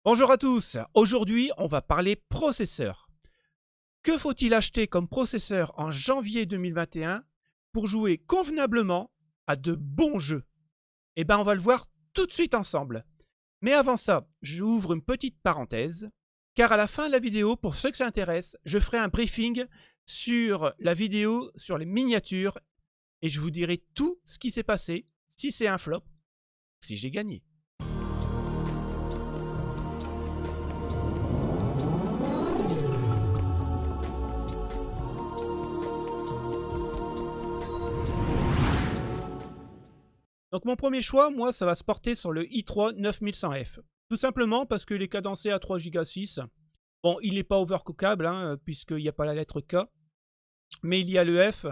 Bonjour à tous, aujourd'hui on va parler processeur. Que faut-il acheter comme processeur en janvier 2021 pour jouer convenablement à de bons jeux? Eh bien on va le voir tout de suite ensemble. Mais avant ça, j'ouvre une petite parenthèse, car à la fin de la vidéo, pour ceux que ça intéresse, je ferai un briefing sur la vidéo, sur les miniatures, et je vous dirai tout ce qui s'est passé, si c'est un flop, si j'ai gagné. Donc mon premier choix, moi, ça va se porter sur le i3 9100F. Tout simplement parce qu'il est cadencé à 3,6 Go. Bon, il n'est pas overclockable, hein, puisqu'il n'y a pas la lettre K, mais il y a le F,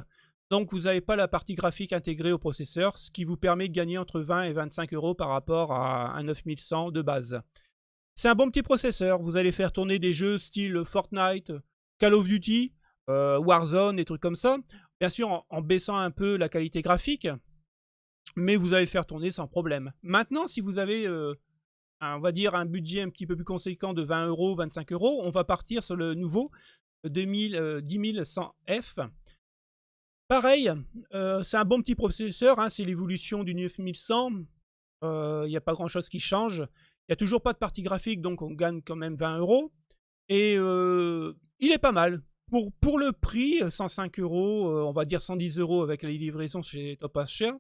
donc vous n'avez pas la partie graphique intégrée au processeur, ce qui vous permet de gagner entre 20 et 25 euros par rapport à un 9100 de base. C'est un bon petit processeur, vous allez faire tourner des jeux style Fortnite, Call of Duty, Warzone, des trucs comme ça, bien sûr en baissant un peu la qualité graphique, mais vous allez le faire tourner sans problème. Maintenant, si vous avez, on va dire, un budget un petit peu plus conséquent de 20 euros, 25 euros, on va partir sur le nouveau 10100F. Pareil, c'est un bon petit processeur, hein, c'est l'évolution du 9100. Il n'y a pas grand-chose qui change. Il n'y a toujours pas de partie graphique, donc on gagne quand même 20 euros. Et il est pas mal. Pour le prix, 105 euros, on va dire 110 euros avec les livraisons chez Topaz Share.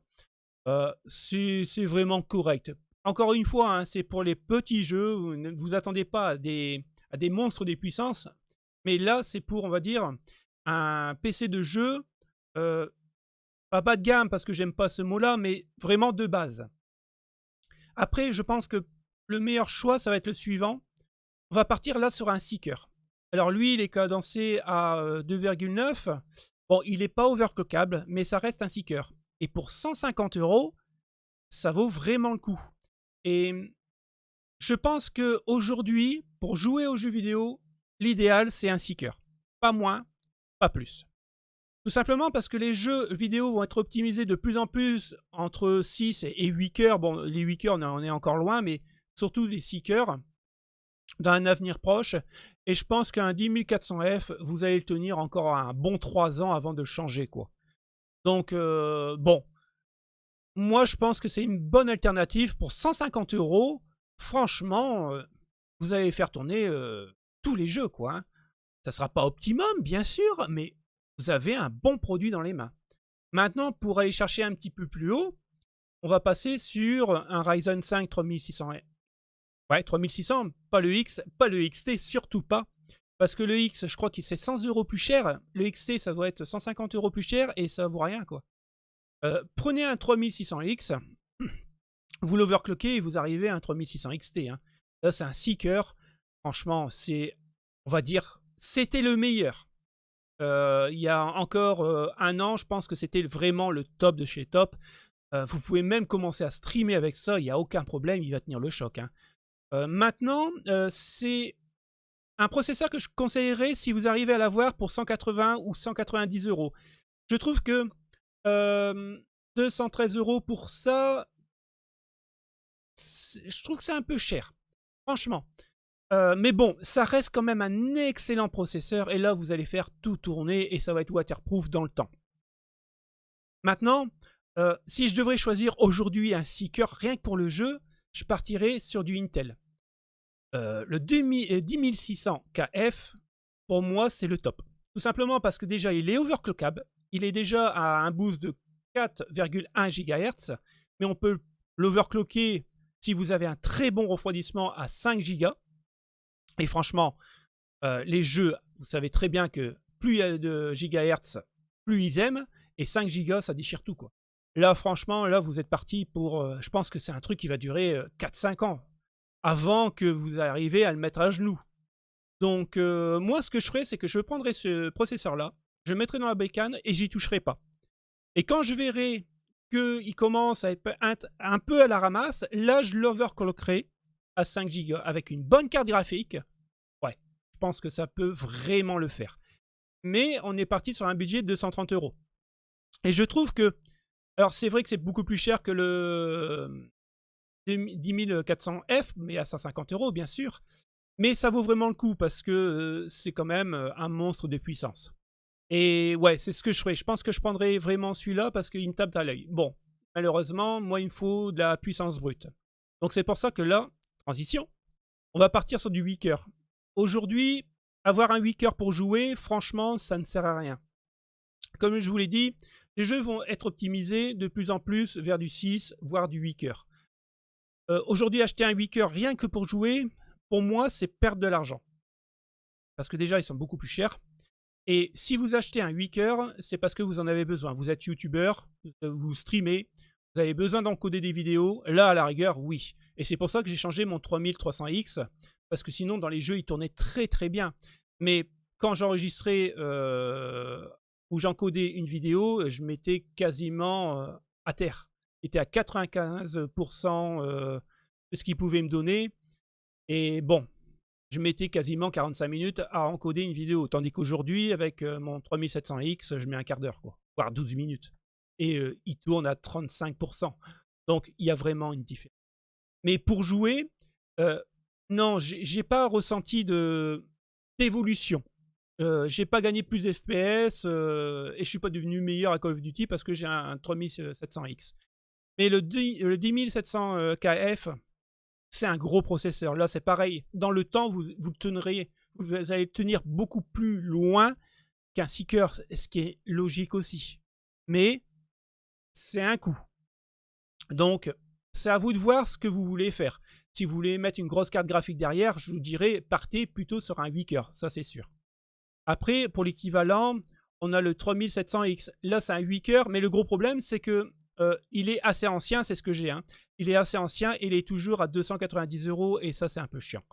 C'est vraiment correct. Encore une fois, hein, c'est pour les petits jeux, vous ne vous attendez pas à des monstres des puissances, mais là c'est pour, on va dire, un PC de jeu, euh, pas bas de gamme parce que j'aime pas ce mot-là, mais vraiment de base. Après, je pense que le meilleur choix, ça va être le suivant. On va partir là sur un Seeker. Alors lui, il est cadencé à 2,9. Bon, il n'est pas overclockable, mais ça reste un Seeker. Et pour 150 euros, ça vaut vraiment le coup. Et je pense qu'aujourd'hui, pour jouer aux jeux vidéo, l'idéal, c'est un Seeker. Pas moins, pas plus. Tout simplement parce que les jeux vidéo vont être optimisés de plus en plus entre 6 et 8 cœurs. Bon, les 8 cœurs, on est encore loin, mais surtout les 6 cœurs dans un avenir proche. Et je pense qu'un 10400F, vous allez le tenir encore un bon 3 ans avant de le changer, quoi. Donc, bon, moi, je pense que c'est une bonne alternative pour 150 euros. Franchement, vous allez faire tourner tous les jeux, quoi, hein. Ça ne sera pas optimum, bien sûr, mais vous avez un bon produit dans les mains. Maintenant, pour aller chercher un petit peu plus haut, on va passer sur un Ryzen 5 3600. Ouais, 3600, pas le X, pas le XT, surtout pas. Parce que le X, je crois que c'est 100 euros plus cher. Le XT, ça doit être 150 euros plus cher et ça vaut rien, quoi. Prenez un 3600X, vous l'overclockez et vous arrivez à un 3600 XT. Hein. Là, c'est un Seeker. Franchement, c'est, on va dire, c'était le meilleur. Il y a encore un an, je pense que c'était vraiment le top de chez top. Vous pouvez même commencer à streamer avec ça, il n'y a aucun problème, il va tenir le choc. Hein. Maintenant, c'est un processeur que je conseillerais si vous arrivez à l'avoir pour 180 ou 190 euros. Je trouve que 213 euros pour ça, je trouve que c'est un peu cher, franchement. Mais bon, ça reste quand même un excellent processeur et là, vous allez faire tout tourner et ça va être waterproof dans le temps. Maintenant, si je devrais choisir aujourd'hui un Seeker rien que pour le jeu, je partirais sur du Intel. Le 10600 KF, pour moi, c'est le top. Tout simplement parce que déjà, il est overclockable. Il est déjà à un boost de 4,1 GHz, mais on peut l'overclocker si vous avez un très bon refroidissement à 5 Go. Et franchement, les jeux, vous savez très bien que plus il y a de gigahertz, plus ils aiment. Et 5 Go, ça déchire tout, quoi. Là, franchement, là, vous êtes parti pour... je pense que c'est un truc qui va durer 4-5 ans avant que vous arriviez à le mettre à genoux. Donc, moi, ce que je ferais, c'est que je prendrais ce processeur-là, je le mettrai dans la bécane et j'y toucherai pas. Et quand je verrai qu'il commence à être un peu à la ramasse, là, je l'overclockerai à 5 Go avec une bonne carte graphique. Ouais, je pense que ça peut vraiment le faire. Mais on est parti sur un budget de 230 euros. Et je trouve que... Alors, c'est vrai que c'est beaucoup plus cher que le 10 400 F, mais à 150 € bien sûr. Mais ça vaut vraiment le coup parce que c'est quand même un monstre de puissance. Et ouais, c'est ce que je ferai. Je pense que je prendrai vraiment celui-là parce qu'il me tape à l'œil. Bon, malheureusement, moi, il me faut de la puissance brute. Donc c'est pour ça que là, transition, on va partir sur du weaker. Aujourd'hui, avoir un weaker pour jouer, franchement, ça ne sert à rien. Comme je vous l'ai dit, les jeux vont être optimisés de plus en plus vers du 6, voire du weaker. Aujourd'hui, acheter un weaker rien que pour jouer, pour moi, c'est perdre de l'argent. Parce que déjà, ils sont beaucoup plus chers. Et si vous achetez un weaker, c'est parce que vous en avez besoin. Vous êtes youtubeur, vous streamez, vous avez besoin d'encoder des vidéos. Là, à la rigueur, oui. Et c'est pour ça que j'ai changé mon 3300X. Parce que sinon, dans les jeux, il tournait très très bien. Mais quand j'enregistrais ou j'encodais une vidéo, je mettais quasiment à terre. J'étais à 95% de ce qu'il pouvait me donner. Et bon, je mettais quasiment 45 minutes à encoder une vidéo. Tandis qu'aujourd'hui, avec mon 3700X, je mets un quart d'heure, voire 12 minutes. Et il tourne à 35%. Donc, il y a vraiment une différence. Mais pour jouer, non, j'ai pas ressenti d'évolution. J'ai pas gagné plus de FPS et je suis pas devenu meilleur à Call of Duty parce que j'ai un 3700X. Mais le 10700 KF, c'est un gros processeur. Là, c'est pareil. Dans le temps, vous allez tenir beaucoup plus loin qu'un Seeker, ce qui est logique aussi. Mais c'est un coût. Donc, c'est à vous de voir ce que vous voulez faire. Si vous voulez mettre une grosse carte graphique derrière, je vous dirais, partez plutôt sur un weaker, ça c'est sûr. Après, pour l'équivalent, on a le 3700X. Là, c'est un weaker, mais le gros problème, c'est que il est assez ancien, c'est ce que j'ai. Hein. Il est assez ancien et il est toujours à 290 € et ça, c'est un peu chiant.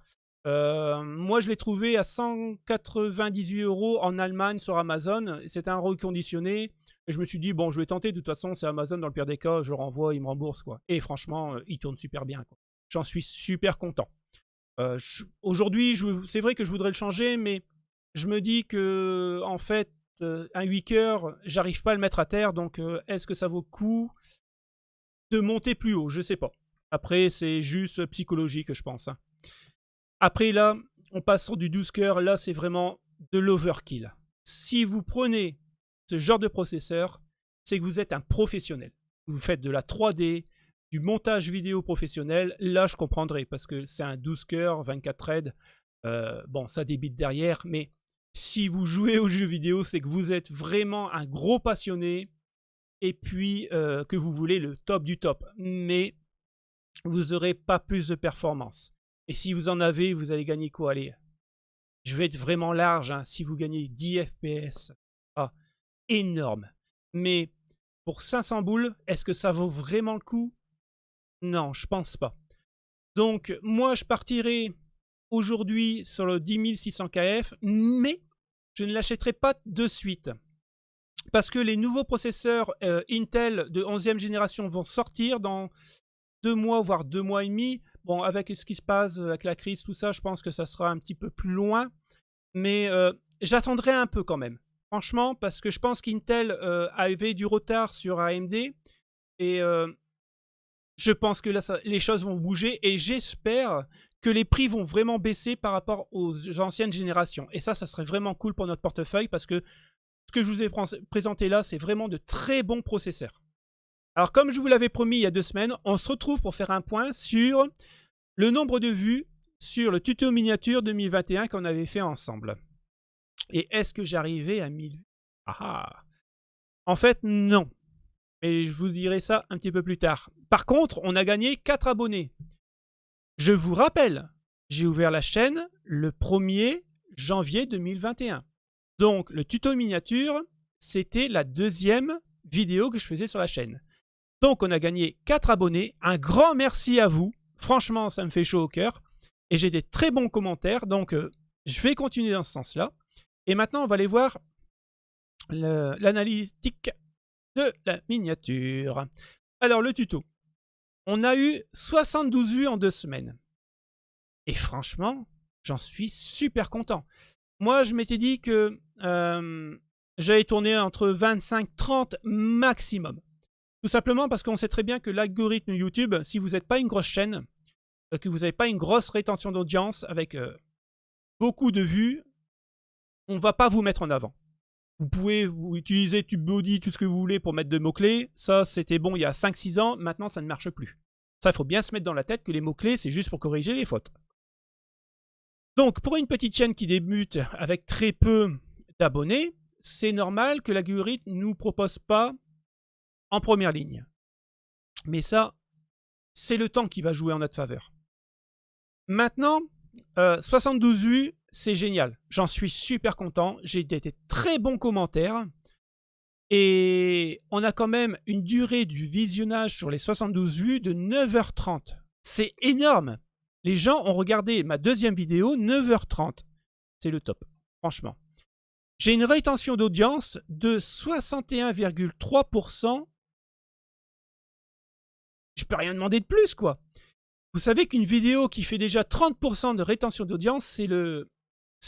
Moi, je l'ai trouvé à 198 € en Allemagne sur Amazon. C'est un reconditionné. Et je me suis dit, bon, je vais tenter. De toute façon, c'est Amazon dans le pire des cas. Je le renvoie, il me rembourse, quoi. Et franchement, il tourne super bien, quoi. J'en suis super content. Aujourd'hui, c'est vrai que je voudrais le changer, mais je me dis que, en fait, un weaker, j'arrive pas à le mettre à terre. Donc, est-ce que ça vaut le coup de monter plus haut? Je sais pas. Après, c'est juste psychologique, je pense. Hein. Après, là, on passe sur du 12 cœurs. Là, c'est vraiment de l'overkill. Si vous prenez ce genre de processeur, c'est que vous êtes un professionnel. Vous faites de la 3D, du montage vidéo professionnel. Là, je comprendrai parce que c'est un 12 cœurs, 24 threads. Bon, ça débite derrière, mais si vous jouez aux jeux vidéo, c'est que vous êtes vraiment un gros passionné et puis que vous voulez le top du top. Mais vous n'aurez pas plus de performance. Et si vous en avez, vous allez gagner quoi? Allez, je vais être vraiment large. Hein. Si vous gagnez 10 FPS, énorme. Mais pour 500 boules, est-ce que ça vaut vraiment le coup? Non, je pense pas. Donc, moi, je partirai aujourd'hui sur le 10600 KF, mais je ne l'achèterai pas de suite. Parce que les nouveaux processeurs Intel de 11e génération vont sortir dans 2 mois, voire 2 mois et demi. Bon, avec ce qui se passe, avec la crise, tout ça, je pense que ça sera un petit peu plus loin. Mais j'attendrai un peu quand même. Franchement, parce que je pense qu'Intel avait du retard sur AMD. Et je pense que là, les choses vont bouger. Et j'espère que les prix vont vraiment baisser par rapport aux anciennes générations. Et ça serait vraiment cool pour notre portefeuille. Parce que ce que je vous ai présenté là, c'est vraiment de très bons processeurs. Alors, comme je vous l'avais promis il y a 2 semaines, on se retrouve pour faire un point sur le nombre de vues sur le tuto miniature 2021 qu'on avait fait ensemble. Et est-ce que j'arrivais à 1000 vues? En fait, non. Mais je vous dirai ça un petit peu plus tard. Par contre, on a gagné 4 abonnés. Je vous rappelle, j'ai ouvert la chaîne le 1er janvier 2021. Donc, le tuto miniature, c'était la 2e vidéo que je faisais sur la chaîne. Donc, on a gagné 4 abonnés. Un grand merci à vous. Franchement, ça me fait chaud au cœur. Et j'ai des très bons commentaires. Donc, je vais continuer dans ce sens-là. Et maintenant, on va aller voir l'analytique de la miniature. Alors, le tuto. On a eu 72 vues en 2 semaines. Et franchement, j'en suis super content. Moi, je m'étais dit que j'allais tourner entre 25 et 30 maximum. Tout simplement parce qu'on sait très bien que l'algorithme YouTube, si vous n'êtes pas une grosse chaîne, que vous n'avez pas une grosse rétention d'audience avec beaucoup de vues, on ne va pas vous mettre en avant. Vous pouvez utiliser TubeBuddy, tout ce que vous voulez pour mettre de mots-clés. Ça, c'était bon il y a 5-6 ans. Maintenant, ça ne marche plus. Ça, il faut bien se mettre dans la tête que les mots-clés, c'est juste pour corriger les fautes. Donc, pour une petite chaîne qui débute avec très peu d'abonnés, c'est normal que l'algorithme ne nous propose pas en première ligne. Mais ça, c'est le temps qui va jouer en notre faveur. Maintenant, 72 vues, c'est génial. J'en suis super content. J'ai des très bons commentaires. Et on a quand même une durée du visionnage sur les 72 vues de 9h30. C'est énorme. Les gens ont regardé ma deuxième vidéo 9h30. C'est le top, franchement. J'ai une rétention d'audience de 61,3%. Je peux rien demander de plus, quoi. Vous savez qu'une vidéo qui fait déjà 30% de rétention d'audience, c'est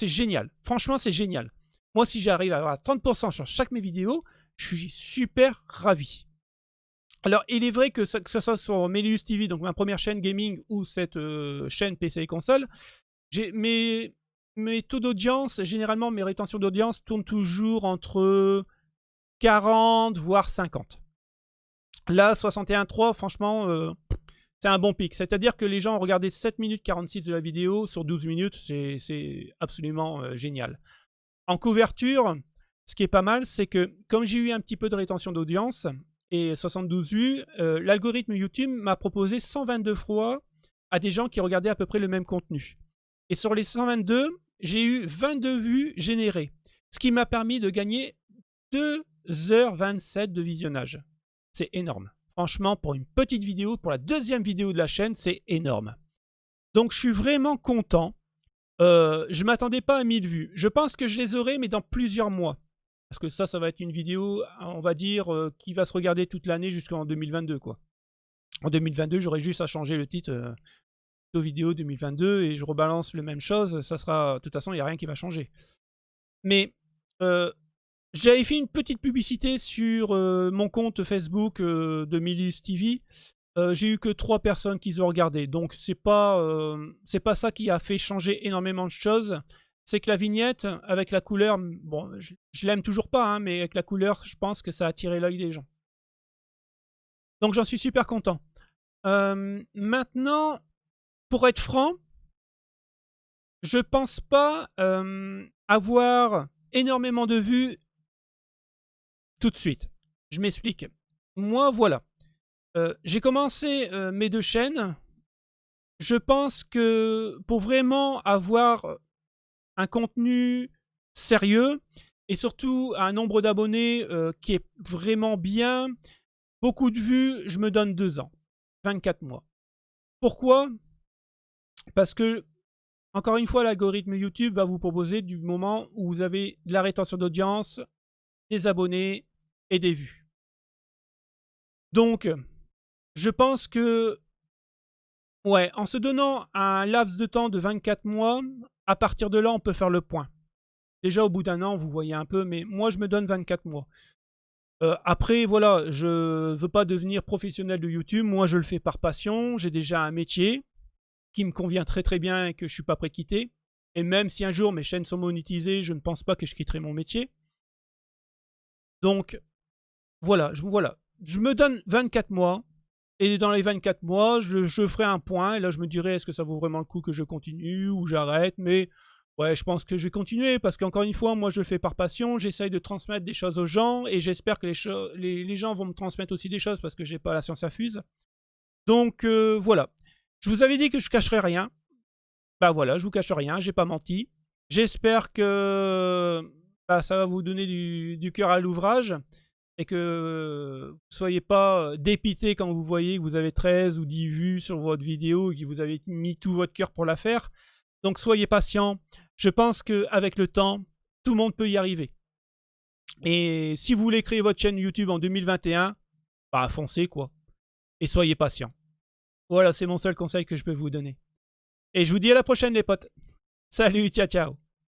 génial. Franchement, c'est génial. Moi, si j'arrive à avoir 30% sur chaque mes vidéos, je suis super ravi. Alors, il est vrai que ce soit sur Melius TV, donc ma première chaîne gaming, ou cette chaîne PC et console, mes taux d'audience, généralement mes rétentions d'audience tournent toujours entre 40 voire 50. Là, 61,3, franchement, c'est un bon pic. C'est-à-dire que les gens ont regardé 7 minutes 46 de la vidéo sur 12 minutes. C'est absolument génial. En couverture, ce qui est pas mal, c'est que comme j'ai eu un petit peu de rétention d'audience et 72 vues, l'algorithme YouTube m'a proposé 122 fois à des gens qui regardaient à peu près le même contenu. Et sur les 122, j'ai eu 22 vues générées. Ce qui m'a permis de gagner 2h27 de visionnage. C'est énorme. Franchement, pour une petite vidéo, pour la deuxième vidéo de la chaîne, c'est énorme. Donc, je suis vraiment content. Je ne m'attendais pas à 1000 vues. Je pense que je les aurai, mais dans plusieurs mois. Parce que ça va être une vidéo, on va dire, qui va se regarder toute l'année jusqu'en 2022, quoi. En 2022, j'aurai juste à changer le titre vidéo 2022 et je rebalance la même chose. Ça sera, de toute façon, il n'y a rien qui va changer. Mais j'avais fait une petite publicité sur mon compte Facebook de Melius TV. J'ai eu que 3 personnes qui ont regardé. Donc, c'est pas ça qui a fait changer énormément de choses. C'est que la vignette, avec la couleur, bon, je l'aime toujours pas, hein, mais avec la couleur, je pense que ça a attiré l'œil des gens. Donc, j'en suis super content. Maintenant, pour être franc, je pense pas avoir énormément de vues tout de suite. Je m'explique. Moi, voilà. J'ai commencé mes 2 chaînes. Je pense que pour vraiment avoir un contenu sérieux et surtout un nombre d'abonnés qui est vraiment bien, beaucoup de vues, je me donne 2 ans, 24 mois. Pourquoi? Parce que, encore une fois, l'algorithme YouTube va vous proposer du moment où vous avez de la rétention d'audience, des abonnés et des vues. Donc, je pense que, ouais, en se donnant un laps de temps de 24 mois, à partir de là, on peut faire le point. Déjà, au bout d'un an, vous voyez un peu, mais moi, je me donne 24 mois. Après, voilà, je ne veux pas devenir professionnel de YouTube. Moi, je le fais par passion. J'ai déjà un métier qui me convient très très bien et que je ne suis pas prêt de quitter. Et même si un jour mes chaînes sont monétisées, je ne pense pas que je quitterai mon métier. Donc, voilà, je me donne 24 mois. Et dans les 24 mois, je ferai un point. Et là, je me dirai, est-ce que ça vaut vraiment le coup que je continue ou j'arrête? Mais ouais, je pense que je vais continuer parce qu'encore une fois, moi, je le fais par passion. J'essaye de transmettre des choses aux gens et j'espère que les gens vont me transmettre aussi des choses parce que j'ai pas la science infuse. Donc, voilà. Je vous avais dit que je cacherais rien. Bah voilà, je vous cache rien, j'ai pas menti. J'espère que ça va vous donner du cœur à l'ouvrage et que vous ne soyez pas dépité quand vous voyez que vous avez 13 ou 10 vues sur votre vidéo et que vous avez mis tout votre cœur pour la faire. Donc soyez patient. Je pense qu'avec le temps, tout le monde peut y arriver. Et si vous voulez créer votre chaîne YouTube en 2021, bah foncez quoi. Et soyez patient. Voilà, c'est mon seul conseil que je peux vous donner. Et je vous dis à la prochaine les potes. Salut, ciao ciao.